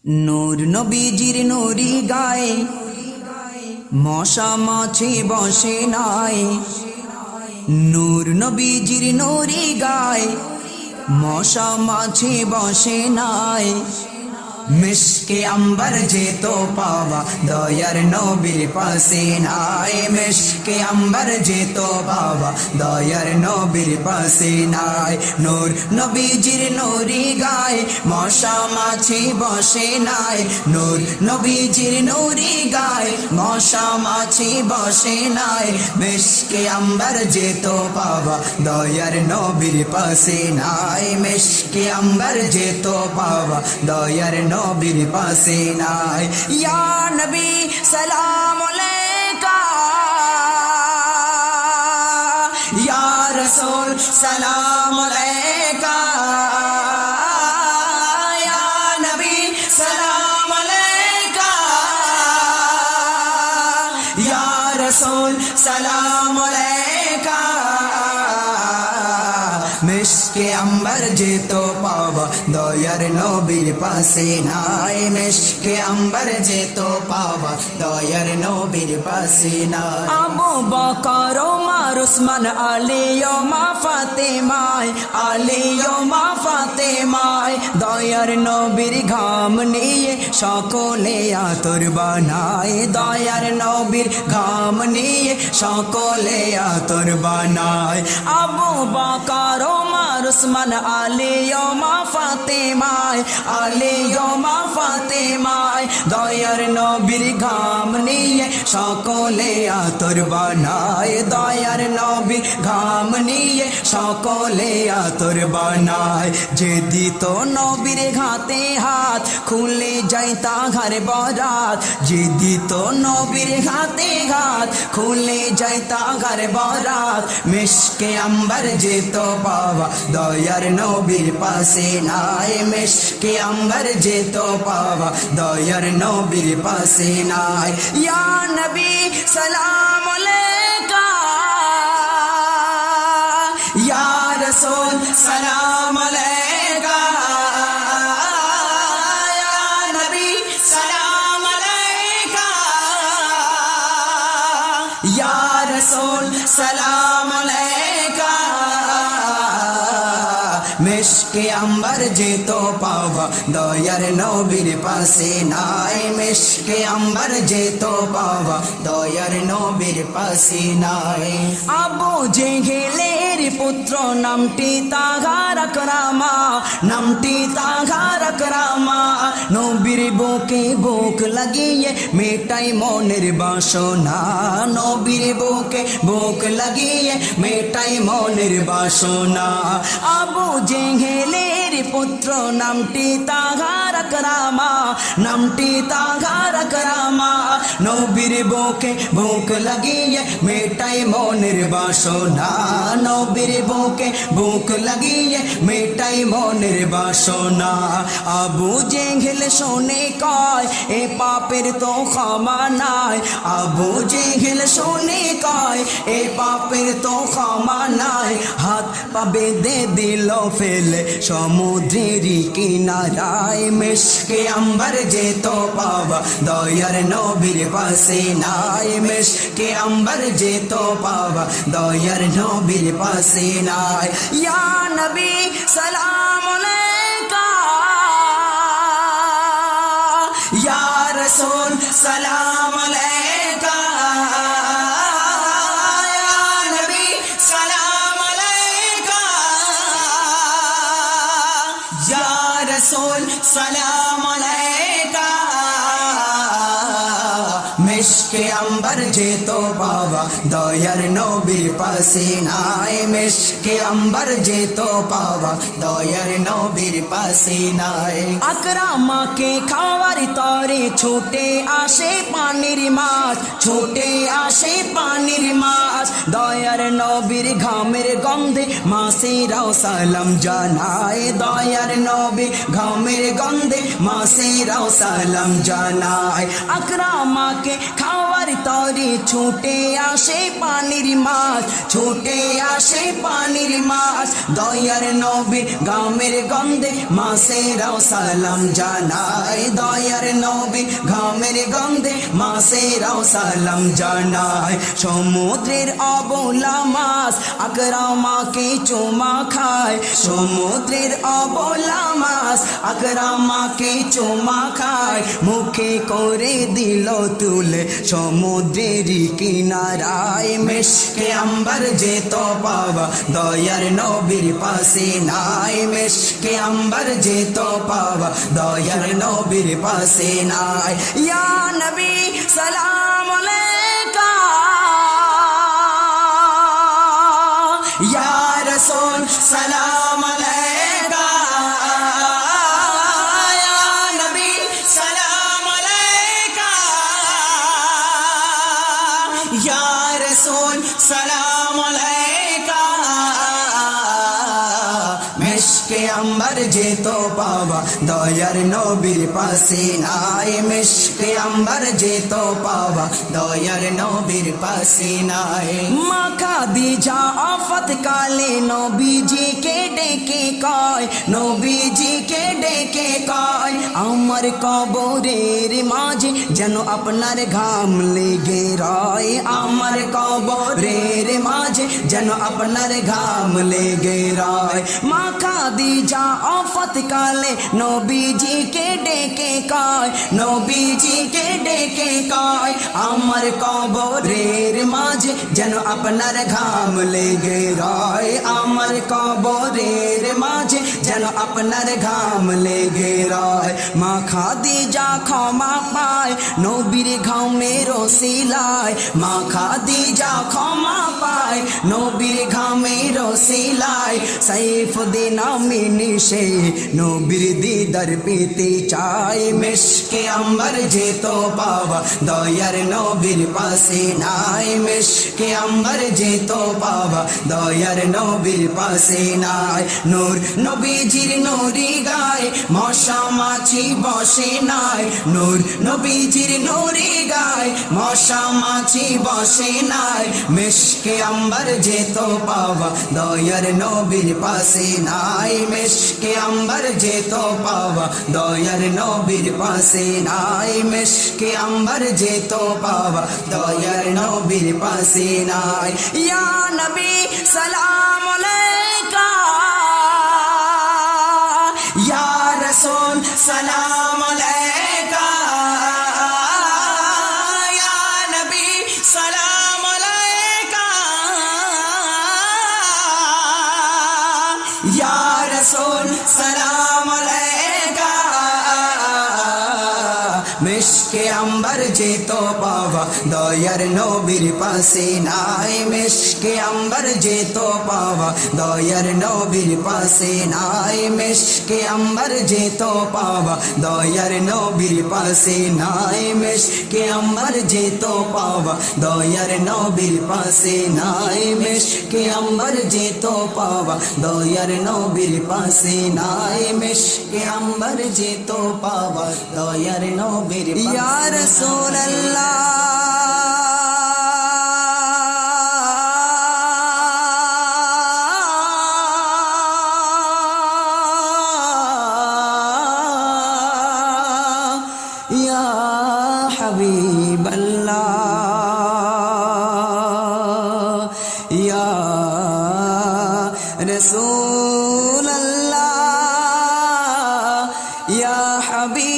নূর নবীজির নুরি গায়ে মশা মাছি বসে নাই। নূর নবীজির নুরি গায়ে মশা মাছি বসে নাই। মিশকে আম্বার যে তো পাওয়া দয়ার নবীর পাশে নাই। মিশকে আম্বার যে তো পাওয়া দয়ার নবীর পাশে নাই। নূর নবীজির নুরি গায়ে মশা মাছি বসে নাই। নূর নবীজির নুরি গায়ে মশা মাছি বসে নাই। মিশকে আম্বার যে তো পাওয়া দয়ার নবীর পাশে নাই। মিশকে আম্বার যে তো পাওয়া দয়ার নবীর পাশে নাই। ইয়া নবী সালাম আলাইকা, ইয়া রাসূল সালাম আলাইকা, ইয়া নবী সালাম আলাইকা, ইয়া রাসূল সালাম আলাইকা। মিশকে আম্বার যে তো পাওয়া দয়ার নবীর পাশে নাই। মিশকে আম্বার যে তো পাওয়া দয়ার নবীর পাশে নাই। আবু বকর ওমর উসমান আলী ও মা ফাতেমা, আলী ও মা ফাতেমা দয়ার নবীর ঘাম নিয়ে সকলে আতর বানায়। দয়ার নবীর ঘাম নিয়ে সকলে আতর বানায়। আবু বকর ওমর উসমান আলী ও মা ফাতেমা, আলী ও মা ফাতেমা দয়ার নবীর ঘাম নিয়ে সকলে আতর বানায়। দয়ার নবীর ঘাম নিয়ে সকলে আতর বানায়। যে দিত নবীর হাতে হাত খুলে যাইতা ঘর বরাত। যে দিত নবীর হাতে হাত খুলে যাইতা ঘর বরাত। মিশকে আম্বার যে তো পাওয়া দয়ার নবীর পাশে নাই। মিশকে আম্বার যে তো পাওয়া দয়ার নবীর পাশে নাই। ইয়া নবী সালাম আলাইকা, ইয়া রাসূল সালাম আলাইকা, ইয়া নবী সালাম আলাইকা, ইয়া রাসূল সালাম আলাইকা। মিশকে আম্বার যে তো পাওয়া দয়ার নবীর পাশে নাই। মিশকে আম্বার যে তো পাওয়া দয়ার নবীর পাশে নাই। আবু জেহেলের পুত্র নামটি তাহার আকরামা, নামটি তাহার আকরামা নবীর বুকে বুক লাগিয়ে মেটাই মনের বাসনা। নবীর বুকে বুক লাগিয়ে মেটাই মনের বাসনা। আবু জেহেলের পুত্র নামটি তাহার আকরামা, নামটি তাহার আকরামা নবীর বুকে বুক লাগিয়ে মেটাই মনের বাসনা। নবীর বুকে বুক লাগিয়ে মেটাই মনের বাসনা। আবু জেহেল শোনে কয় এ পাপের তো ক্ষমা নাই। আবু জেহেল শোনে কয় এ পাপের তো ক্ষমা নাই। হাত পা বেঁধে দিল ফেলে সমুদ্রের কিনারায়। মিশকে আম্বার যে তো পাওয়া দয়ার নবীর পাশে নাই। মিশকে আম্বার যে তো পাওয়া দয়ার নবীর পাশে নাই। ইয়া নবী সালাম আলাইকা, ইয়া রাসূল সালাম আলাইকা, ইয়া নবী সালাম আলাইকা, ইয়া রাসূল সালাম আলাইকা। মিশকে আম্বার যে তো পাওয়া দয়ার নবীর পাশে নাই। মিশকে আম্বার যে তো পাওয়া দয়ার নবীর পাশে নাই। আকরামাকে খাওয়ার তরে ছুটে আসে পানির মাছ, ছুটে আসে পানির মাছ দয়ার নবীর ঘামের গন্ধে মাসিরাও সালাম জানায়। দয়ার নবীর ঘামের গন্ধে মাসিরাও সালাম জানায়। আকরামাকে খাওয়ার তরে ছুটে আসে পানির মাছ, ছুটে আসে পানির মাছ, দয়ার নবীর ঘামের গন্ধে মাছেরাও সালাম জানায়, দয়ার নবীর ঘামের গন্ধে মাছেরাও সালাম জানায়। সমুদ্রের অবলা মাছ আকরামাকে চুমা খায়, সমুদ্রের অবলা মাছ আকরামাকে চুমা খায়, মুখে করে দিল তুলে সমুদ্রের কিনারায়। মেশকে আম্বার যেত পাওয়া দয়ার নবীর পাশে নাই, মেশকে আম্বার যেত পাওয়া দয়ার নবীর পাশে নাই। ইয়া নবী সালাম আলাইকা, ইয়া রাসূল সালাম আলাইকা, ইয়া নবী সালাম আলাইকা, ইয়া রাসূল সালাম আলাইকা। মেশকে আম্বার যেত পাওয়া দয়ার নবীর পাশে নাই, মেশকে আম্বার যেত পাওয়া দয়ার নবীর পাশে নাই। মা খাদিজা আফত কালে নবীজিকে ডেকে কয়, নবীজিকে ডেকে কয়, আমার কবরের মাঝে যেন আপনার ঘাম লেগে রয়, আমার কবরের মাঝে যেন আপনার ঘাম লেগে রয়। মা খাদিজা আফত কালে নবীজিকে ডেকে কয়, নবীজিকে ডেকে কয়, আমার কবরের মাঝে যেন আপনার ঘাম লেগে রয়, আমার কবরের মাঝে যেন আপনার ঘাম লেগে রয়। মা খাদিজা ক্ষমা পায় নবীর ঘামের ওসিলায়, মা খাদিজা ক্ষমা পায় নবীর ঘামের ওসিলায়। সাইফুদ্দিন আমিনী সে নবীর দিদার পেতে চায়, মেশকে আম্বার যেত পাওয়া দয়ার নবীর পাশে নাই, মেশকে আম্বার যেত পাওয়া দয়ার নবীর পাশে নাই। নূর নবীজির নুরি গায় মশা মাছি বসে নাই, নূর নবীজির নুরি গায় মশা মাছি বসে নাই, মেশকে আম্বার যেত পাওয়া দয়ার নবীর পাশে নাই, মেশকে আম্বার যেত পাওয়া দয়ার নবীর পাশে নাই, মেশকে আম্বার যেত পাওয়া দয়ার নবীর পাশে নাই। ইয়া নবী সালাম আলাইকা, ইয়া রাসূল সালাম আলাইকা, ইয়া নবী সালাম আলাইকা, ইয়া রাসূল সালাম আলাইকা। মেশকে আম্বার যেত পাওয়া দয়ার নবীর পাশে নাই, মেশকে আম্বার যেত পাওয়া দয়ার নবীর পাশে নাই, মেশকে আম্বার যেত পাওয়া দয়ার নবীর পাশে নাই, মেশকে আম্বার যেত পাওয়া দয়ার নবীর পাশে নাই, মেশকে আম্বার যেত পাওয়া দয়ার নবীর পাশে নাই, মেশকে আম্বার যেত পাওয়া দয়ার নবীর পাশে। ইয়া রাসূলুল্লাহ ইয়া হাবিবাল্লাহ, ইয়া রাসূলুল্লাহ, ইয়া হাবিব